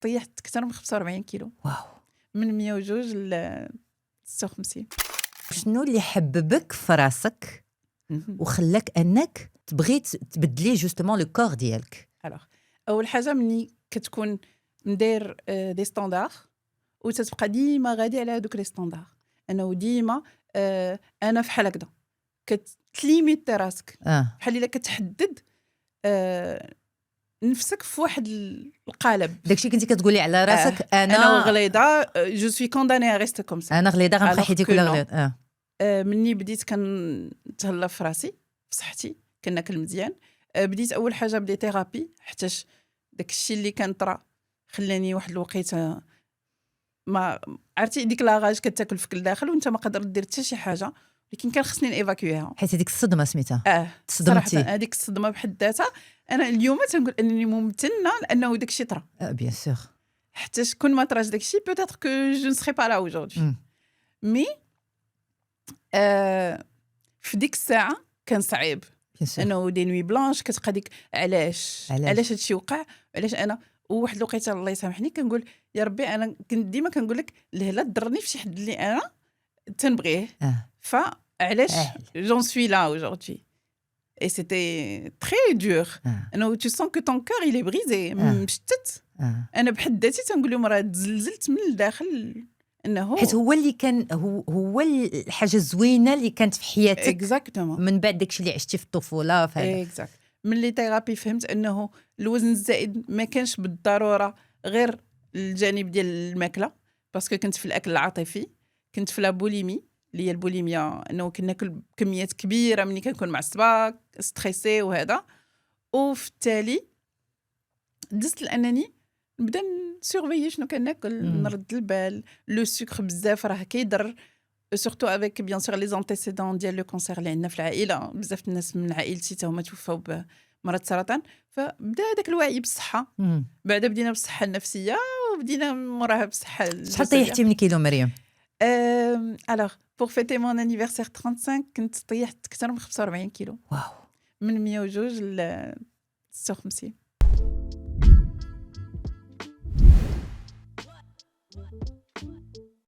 طيحت اكثر من 45 كيلو، واو. من 102 ل 56. شنو اللي حببك في راسك وخلاك انك تبغي تبدلي جوستومون لو كور ديالك؟ الوغ اول حاجه مني كتكون ندير دي ستاندار وتتبقى ديما غادي على هذوك لي ستاندار، انه ديما انا فحال هكذا كتليميت راسك، بحال الا كتحدد نفسك في واحد القالب. داكشي كنتي كتقولي على راسك انا غليظه، جو سوي كونداني ريست كوم سا، انا غليظه غنبقى حياتي كلها غليظ. مني بديت كنتهلا في راسي في صحتي، كناكل مزيان، بديت اول حاجه بدي ثيرابي، حتىش داك الشيء اللي كان طرا خلاني واحد الوقيته ما عرفتي ديك لاغاج كتاكل فيك لداخل وانت ما قادر دير حتى شي حاجه، ولكن كان خصني نيفاكويها حيت هذيك الصدمه سميتها تصدمتي. هذيك الصدمه بحد ذاتها انا اليوم تنقول انني ممتنه لانه داك الشيء طرا. بيان سور، حتى كون ما طراش داك الشيء بوتيتر كو جو نسري با لا اوجوردي. مي في ديك الساعه كان صعيب انه دي نوي بلانش كتبقى ديك علاش هادشي وقع، علاش انا. وواحد الوقيته الله يسامحني كنقول يا ربي انا كنت ديما كنقول لك الهلا ضرني في شي حد اللي انا تنبغيه، فعلاش جون سوي لا اوجوردي. اي سيتي تري دور انه تو سون كو طون كور il est brisé مشتت. انا بحد ذاتي تنقول لهم راه تزلزلت من الداخل، انه حيت هو اللي كان هو الحاجه الزوينه اللي كانت في حياتك اكزاكتومون من بعد داكشي اللي عشتي في الطفوله. فهذا من لي ثيرابي فهمت انه الوزن الزائد ما كانش بالضروره غير الجانب ديال الماكله، باسكو كنت في الاكل العاطفي، كنت في لا بوليمي اللي هي البوليميا، انه كناكل كميات كبيره ملي كنكون معصبه ستريسي وهذا. وفي التالي دزت لانني نبدا نسورفيي شنو كناكل، نرد البال. لو سكر بزاف راه كيضر، سورتو افيك بيان سور لي زانتيسيدون ديال لو كونسير اللي عندنا في العائله. بزاف الناس من عائلتي تا هما توفاو بمرض السرطان، فبدا هذاك الوعي بالصحه. بعدا بدينا بالصحه النفسيه وبدينا موراها بالصحه الجسديه. شحال طيحتي من كيلو مريم؟ الوغ بور فيتي مون انيفرسير 35 كنت طيحت اكثر من 45 كيلو. واو. من 102 ل 56.